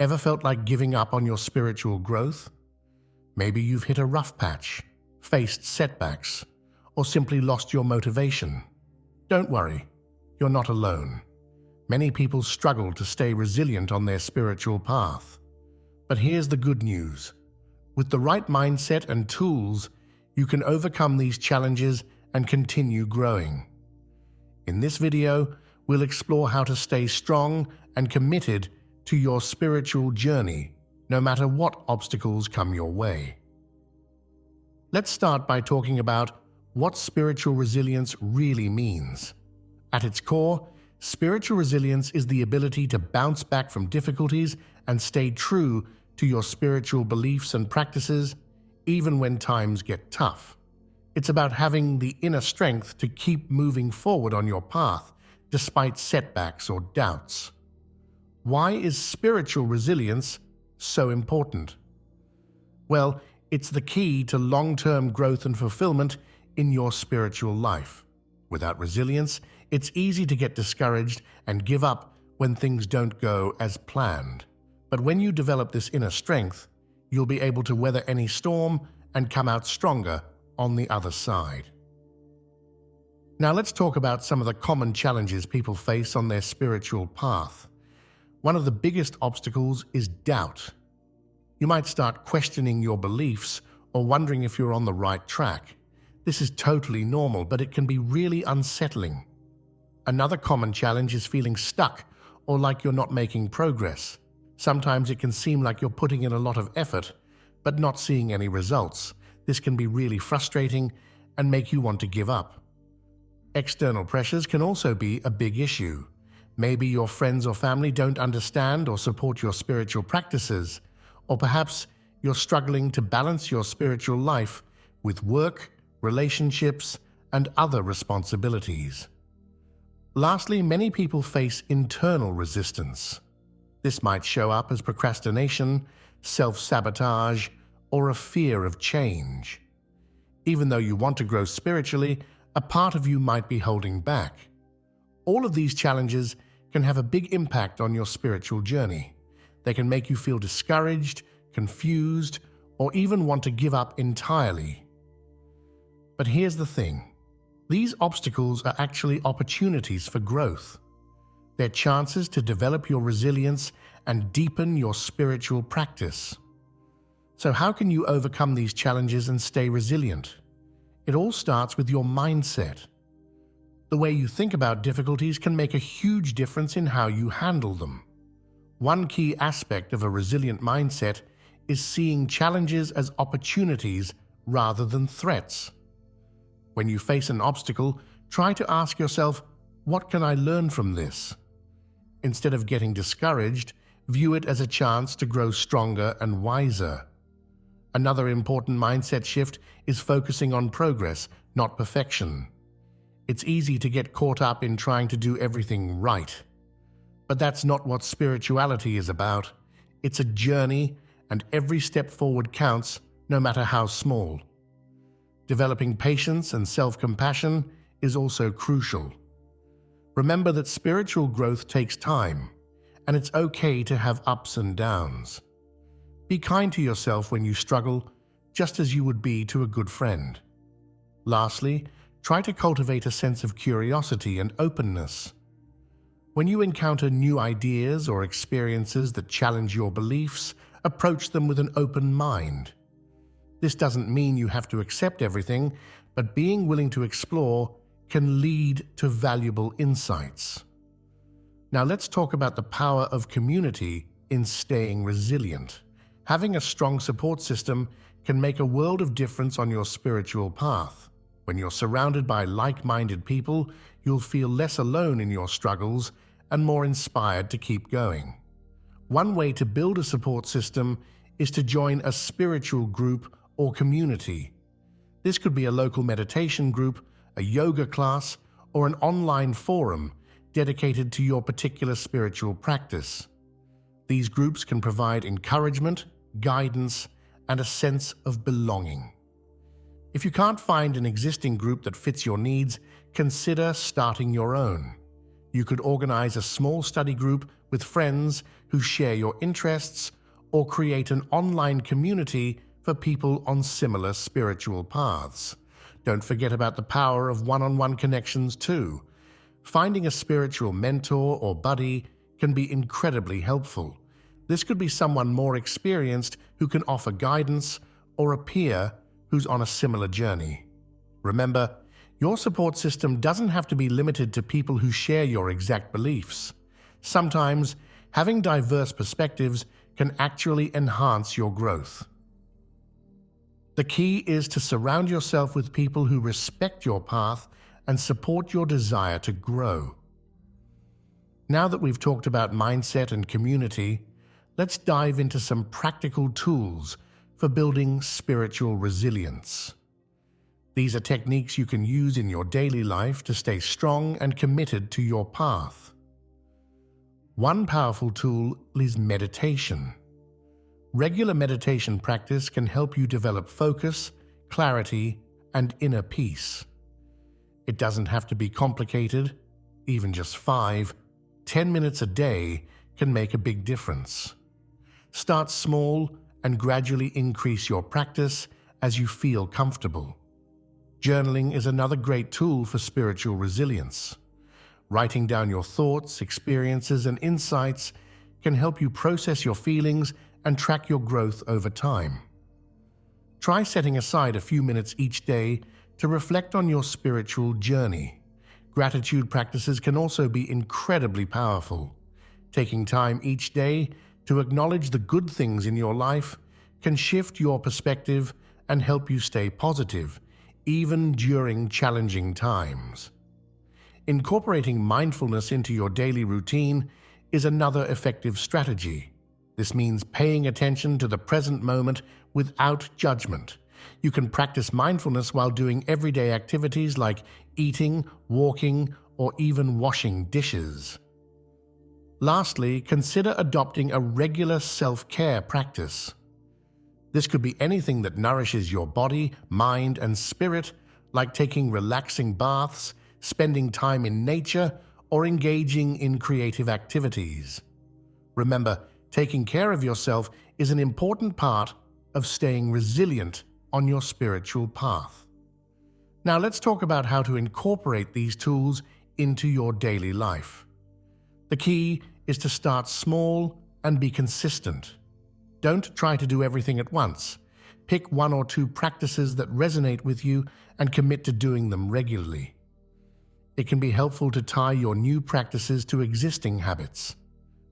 Ever felt like giving up on your spiritual growth? Maybe you've hit a rough patch, faced setbacks, or simply lost your motivation. Don't worry, you're not alone. Many people struggle to stay resilient on their spiritual path. But here's the good news. With the right mindset and tools, you can overcome these challenges and continue growing. In this video, we'll explore how to stay strong and committed to your spiritual journey, no matter what obstacles come your way. Let's start by talking about what spiritual resilience really means. At its core, spiritual resilience is the ability to bounce back from difficulties and stay true to your spiritual beliefs and practices, even when times get tough. It's about having the inner strength to keep moving forward on your path, despite setbacks or doubts. Why is spiritual resilience so important? Well, it's the key to long-term growth and fulfillment in your spiritual life. Without resilience, it's easy to get discouraged and give up when things don't go as planned. But when you develop this inner strength, you'll be able to weather any storm and come out stronger on the other side. Now let's talk about some of the common challenges people face on their spiritual path. One of the biggest obstacles is doubt. You might start questioning your beliefs or wondering if you're on the right track. This is totally normal, but it can be really unsettling. Another common challenge is feeling stuck or like you're not making progress. Sometimes it can seem like you're putting in a lot of effort, but not seeing any results. This can be really frustrating and make you want to give up. External pressures can also be a big issue. Maybe your friends or family don't understand or support your spiritual practices, or perhaps you're struggling to balance your spiritual life with work, relationships, and other responsibilities. Lastly, many people face internal resistance. This might show up as procrastination, self-sabotage, or a fear of change. Even though you want to grow spiritually, a part of you might be holding back. All of these challenges can have a big impact on your spiritual journey. They can make you feel discouraged, confused, or even want to give up entirely. But here's the thing. These obstacles are actually opportunities for growth. They're chances to develop your resilience and deepen your spiritual practice. So how can you overcome these challenges and stay resilient? It all starts with your mindset. The way you think about difficulties can make a huge difference in how you handle them. One key aspect of a resilient mindset is seeing challenges as opportunities rather than threats. When you face an obstacle, try to ask yourself, what can I learn from this? Instead of getting discouraged, view it as a chance to grow stronger and wiser. Another important mindset shift is focusing on progress, not perfection. It's easy to get caught up in trying to do everything right. But that's not what spirituality is about. It's a journey, and every step forward counts, no matter how small. Developing patience and self-compassion is also crucial. Remember that spiritual growth takes time, and it's okay to have ups and downs. Be kind to yourself when you struggle, just as you would be to a good friend. Lastly, try to cultivate a sense of curiosity and openness. When you encounter new ideas or experiences that challenge your beliefs, approach them with an open mind. This doesn't mean you have to accept everything, but being willing to explore can lead to valuable insights. Now let's talk about the power of community in staying resilient. Having a strong support system can make a world of difference on your spiritual path. When you're surrounded by like-minded people, you'll feel less alone in your struggles and more inspired to keep going. One way to build a support system is to join a spiritual group or community. This could be a local meditation group, a yoga class, or an online forum dedicated to your particular spiritual practice. These groups can provide encouragement, guidance, and a sense of belonging. If you can't find an existing group that fits your needs, consider starting your own. You could organize a small study group with friends who share your interests, or create an online community for people on similar spiritual paths. Don't forget about the power of one-on-one connections too. Finding a spiritual mentor or buddy can be incredibly helpful. This could be someone more experienced who can offer guidance, or a peer who's on a similar journey. Remember, your support system doesn't have to be limited to people who share your exact beliefs. Sometimes, having diverse perspectives can actually enhance your growth. The key is to surround yourself with people who respect your path and support your desire to grow. Now that we've talked about mindset and community, let's dive into some practical tools for building spiritual resilience. These are techniques you can use in your daily life to stay strong and committed to your path. One powerful tool is meditation. Regular meditation practice can help you develop focus, clarity, and inner peace. It doesn't have to be complicated. Even just 5-10 minutes a day can make a big difference. Start small and gradually increase your practice as you feel comfortable. Journaling is another great tool for spiritual resilience. Writing down your thoughts, experiences, and insights can help you process your feelings and track your growth over time. Try setting aside a few minutes each day to reflect on your spiritual journey. Gratitude practices can also be incredibly powerful. Taking time each day to acknowledge the good things in your life can shift your perspective and help you stay positive, even during challenging times. Incorporating mindfulness into your daily routine is another effective strategy. This means paying attention to the present moment without judgment. You can practice mindfulness while doing everyday activities like eating, walking, or even washing dishes. Lastly, consider adopting a regular self-care practice. This could be anything that nourishes your body, mind, and spirit, like taking relaxing baths, spending time in nature, or engaging in creative activities. Remember, taking care of yourself is an important part of staying resilient on your spiritual path. Now let's talk about how to incorporate these tools into your daily life. The key is to start small and be consistent. Don't try to do everything at once. Pick 1 or 2 practices that resonate with you and commit to doing them regularly. It can be helpful to tie your new practices to existing habits.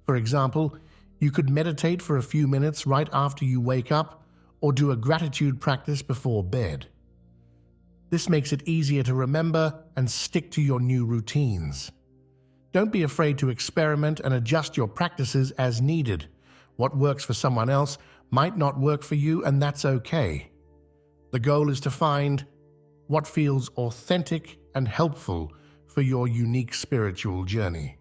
For example, you could meditate for a few minutes right after you wake up, or do a gratitude practice before bed. This makes it easier to remember and stick to your new routines. Don't be afraid to experiment and adjust your practices as needed. What works for someone else might not work for you, and that's okay. The goal is to find what feels authentic and helpful for your unique spiritual journey.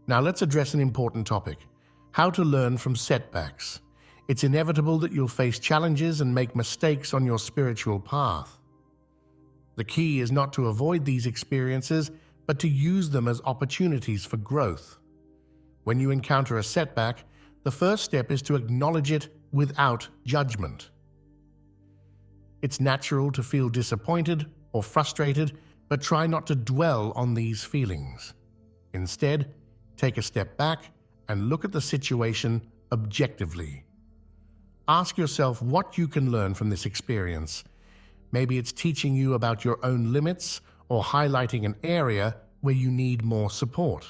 Now let's address an important topic: how to learn from setbacks. It's inevitable that you'll face challenges and make mistakes on your spiritual path. The key is not to avoid these experiences, but to use them as opportunities for growth. When you encounter a setback, the first step is to acknowledge it without judgment. It's natural to feel disappointed or frustrated, but try not to dwell on these feelings. Instead, take a step back and look at the situation objectively. Ask yourself what you can learn from this experience. Maybe it's teaching you about your own limits or highlighting an area where you need more support.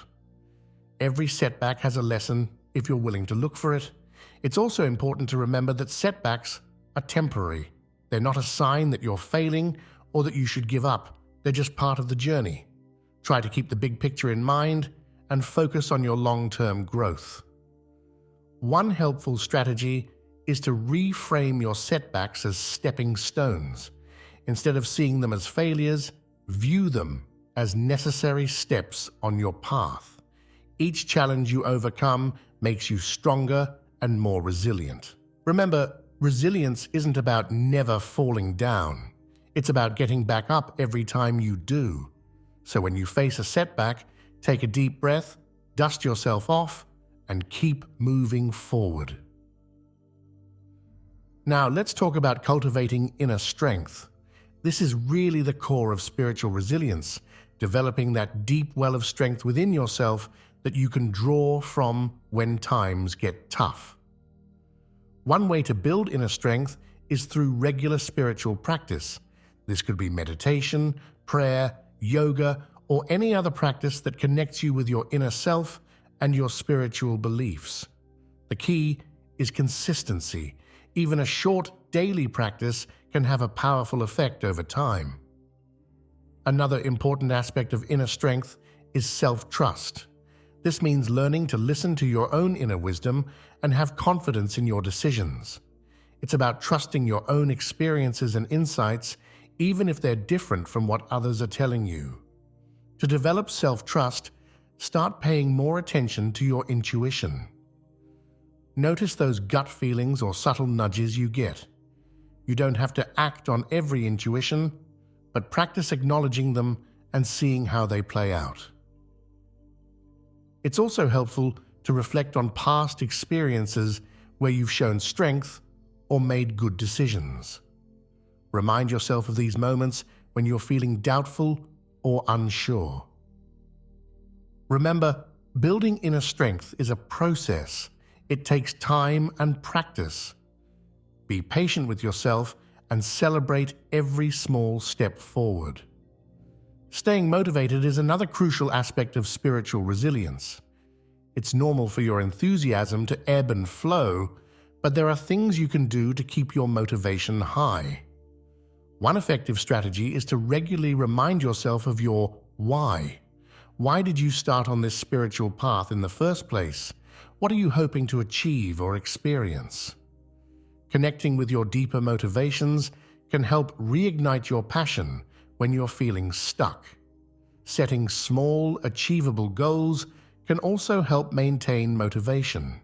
Every setback has a lesson if you're willing to look for it. It's also important to remember that setbacks are temporary. They're not a sign that you're failing or that you should give up. They're just part of the journey. Try to keep the big picture in mind and focus on your long-term growth. One helpful strategy is to reframe your setbacks as stepping stones. Instead of seeing them as failures, view them as necessary steps on your path. Each challenge you overcome makes you stronger and more resilient. Remember, resilience isn't about never falling down. It's about getting back up every time you do. So when you face a setback, take a deep breath, dust yourself off, and keep moving forward. Now, let's talk about cultivating inner strength. This is really the core of spiritual resilience, developing that deep well of strength within yourself that you can draw from when times get tough. One way to build inner strength is through regular spiritual practice. This could be meditation, prayer, yoga, or any other practice that connects you with your inner self and your spiritual beliefs. The key is consistency. Even a short daily practice can have a powerful effect over time. Another important aspect of inner strength is self-trust. This means learning to listen to your own inner wisdom and have confidence in your decisions. It's about trusting your own experiences and insights, even if they're different from what others are telling you. To develop self-trust, start paying more attention to your intuition. Notice those gut feelings or subtle nudges you get. You don't have to act on every intuition, but practice acknowledging them and seeing how they play out. It's also helpful to reflect on past experiences where you've shown strength or made good decisions. Remind yourself of these moments when you're feeling doubtful or unsure. Remember, building inner strength is a process. It takes time and practice. Be patient with yourself and celebrate every small step forward. Staying motivated is another crucial aspect of spiritual resilience. It's normal for your enthusiasm to ebb and flow, but there are things you can do to keep your motivation high. One effective strategy is to regularly remind yourself of your why. Why did you start on this spiritual path in the first place? What are you hoping to achieve or experience? Connecting with your deeper motivations can help reignite your passion when you're feeling stuck. Setting small, achievable goals can also help maintain motivation.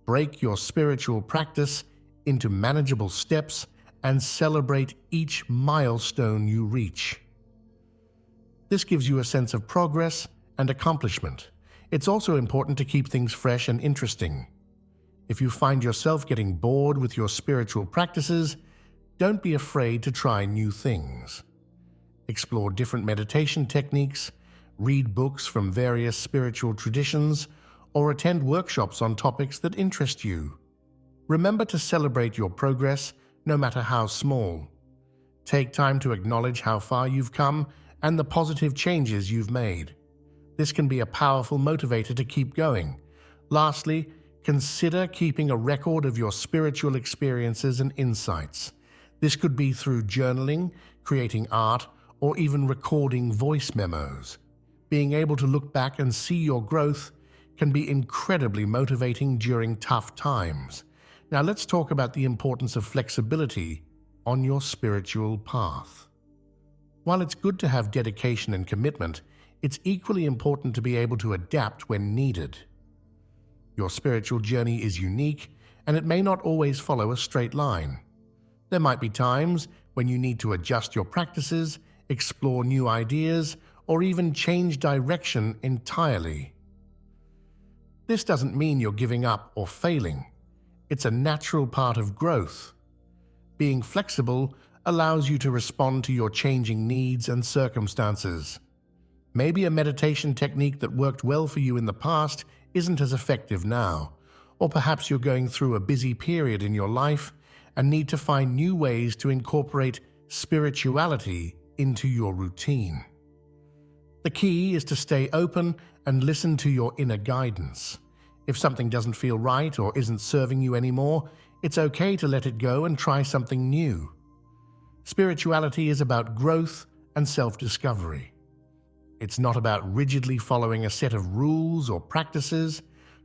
Break your spiritual practice into manageable steps and celebrate each milestone you reach. This gives you a sense of progress and accomplishment. It's also important to keep things fresh and interesting. If you find yourself getting bored with your spiritual practices, don't be afraid to try new things. Explore different meditation techniques, read books from various spiritual traditions, or attend workshops on topics that interest you. Remember to celebrate your progress, no matter how small. Take time to acknowledge how far you've come and the positive changes you've made. This can be a powerful motivator to keep going. Lastly, consider keeping a record of your spiritual experiences and insights. This could be through journaling, creating art, or even recording voice memos. Being able to look back and see your growth can be incredibly motivating during tough times. Now let's talk about the importance of flexibility on your spiritual path. While it's good to have dedication and commitment, it's equally important to be able to adapt when needed. Your spiritual journey is unique, and it may not always follow a straight line. There might be times when you need to adjust your practices, explore new ideas, or even change direction entirely. This doesn't mean you're giving up or failing. It's a natural part of growth. Being flexible allows you to respond to your changing needs and circumstances. Maybe a meditation technique that worked well for you in the past isn't as effective now, or perhaps you're going through a busy period in your life and need to find new ways to incorporate spirituality into your routine. The key is to stay open and listen to your inner guidance. If something doesn't feel right or isn't serving you anymore, it's okay to let it go and try something new. Spirituality is about growth and self-discovery. It's not about rigidly following a set of rules or practices.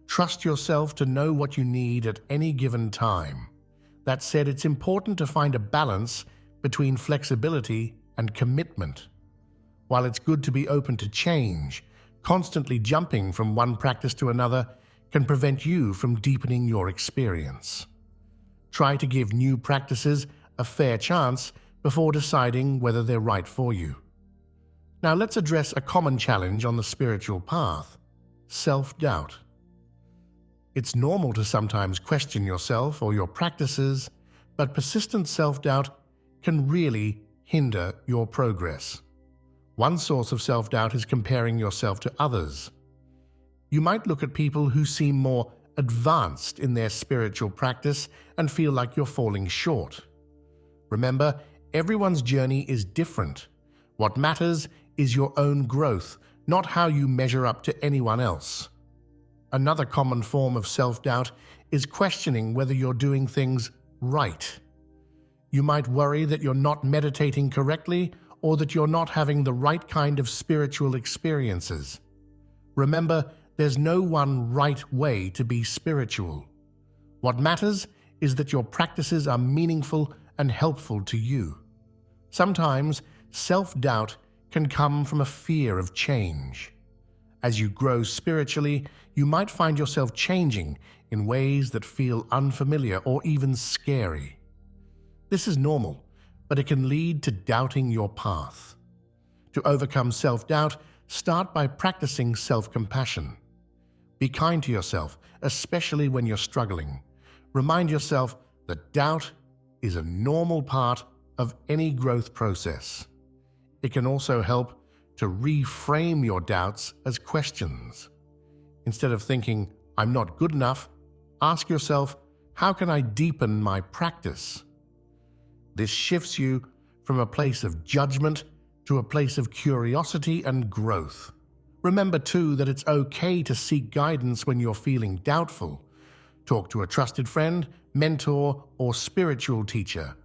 Trust yourself to know what you need at any given time. That said, it's important to find a balance between flexibility and commitment. While it's good to be open to change, constantly jumping from one practice to another can prevent you from deepening your experience. Try to give new practices a fair chance before deciding whether they're right for you. Now let's address a common challenge on the spiritual path: self-doubt. It's normal to sometimes question yourself or your practices, but persistent self-doubt can really hinder your progress. One source of self-doubt is comparing yourself to others. You might look at people who seem more advanced in their spiritual practice and feel like you're falling short. Remember, everyone's journey is different. What matters is your own growth, not how you measure up to anyone else. Another common form of self-doubt is questioning whether you're doing things right. You might worry that you're not meditating correctly or that you're not having the right kind of spiritual experiences. Remember, there's no one right way to be spiritual. What matters is that your practices are meaningful and helpful to you. Sometimes, self-doubt can come from a fear of change. As you grow spiritually, you might find yourself changing in ways that feel unfamiliar or even scary. This is normal, but it can lead to doubting your path. To overcome self-doubt, start by practicing self-compassion. Be kind to yourself, especially when you're struggling. Remind yourself that doubt is a normal part of any growth process. It can also help to reframe your doubts as questions. Instead of thinking, "I'm not good enough," ask yourself, "How can I deepen my practice?" This shifts you from a place of judgment to a place of curiosity and growth. Remember too that it's okay to seek guidance when you're feeling doubtful. Talk to a trusted friend, mentor, or spiritual teacher.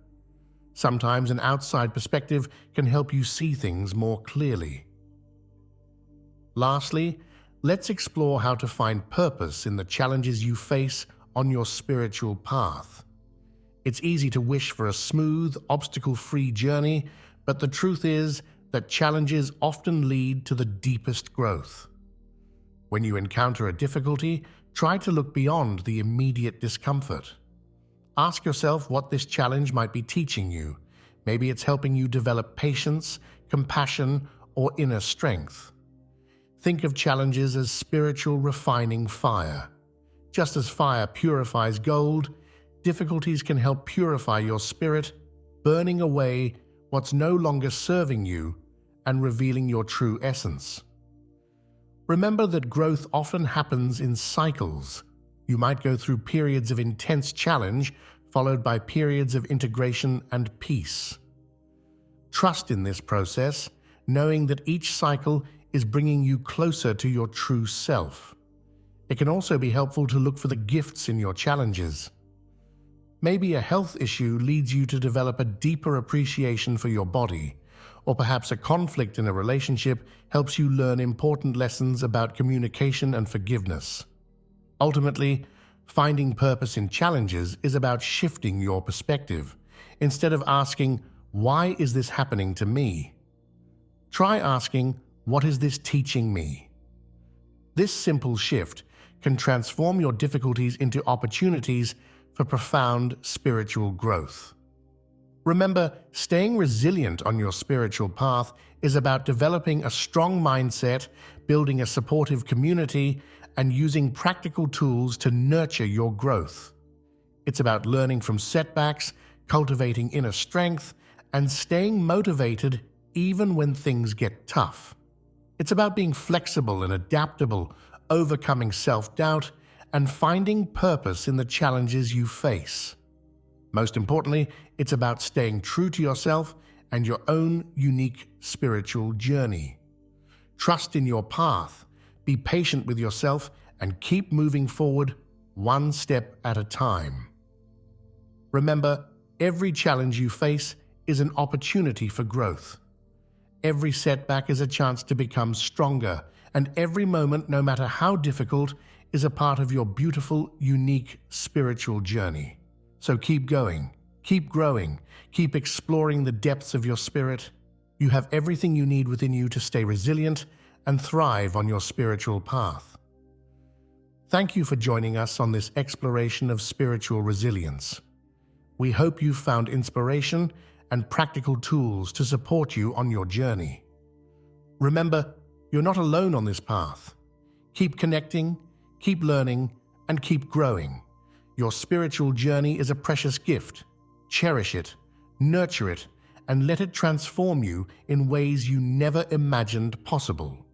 Sometimes an outside perspective can help you see things more clearly. Lastly, let's explore how to find purpose in the challenges you face on your spiritual path. It's easy to wish for a smooth, obstacle-free journey, but the truth is that challenges often lead to the deepest growth. When you encounter a difficulty, try to look beyond the immediate discomfort. Ask yourself what this challenge might be teaching you. Maybe it's helping you develop patience, compassion, or inner strength. Think of challenges as spiritual refining fire. Just as fire purifies gold, difficulties can help purify your spirit, burning away what's no longer serving you and revealing your true essence. Remember that growth often happens in cycles. You might go through periods of intense challenge, followed by periods of integration and peace. Trust in this process, knowing that each cycle is bringing you closer to your true self. It can also be helpful to look for the gifts in your challenges. Maybe a health issue leads you to develop a deeper appreciation for your body, or perhaps a conflict in a relationship helps you learn important lessons about communication and forgiveness. Ultimately, finding purpose in challenges is about shifting your perspective. Instead of asking, "Why is this happening to me?" try asking, "What is this teaching me?" This simple shift can transform your difficulties into opportunities for profound spiritual growth. Remember, staying resilient on your spiritual path is about developing a strong mindset, building a supportive community, and using practical tools to nurture your growth. It's about learning from setbacks, cultivating inner strength, and staying motivated even when things get tough. It's about being flexible and adaptable, overcoming self-doubt, and finding purpose in the challenges you face. Most importantly, it's about staying true to yourself and your own unique spiritual journey. Trust in your path, be patient with yourself, and keep moving forward one step at a time. Remember, every challenge you face is an opportunity for growth. Every setback is a chance to become stronger, and every moment, no matter how difficult, is a part of your beautiful, unique spiritual journey. So keep going, keep growing, keep exploring the depths of your spirit. You have everything you need within you to stay resilient and thrive on your spiritual path. Thank you for joining us on this exploration of spiritual resilience. We hope you found inspiration and practical tools to support you on your journey. Remember, you're not alone on this path. Keep connecting, keep learning, and keep growing. Your spiritual journey is a precious gift. Cherish it, nurture it, and let it transform you in ways you never imagined possible.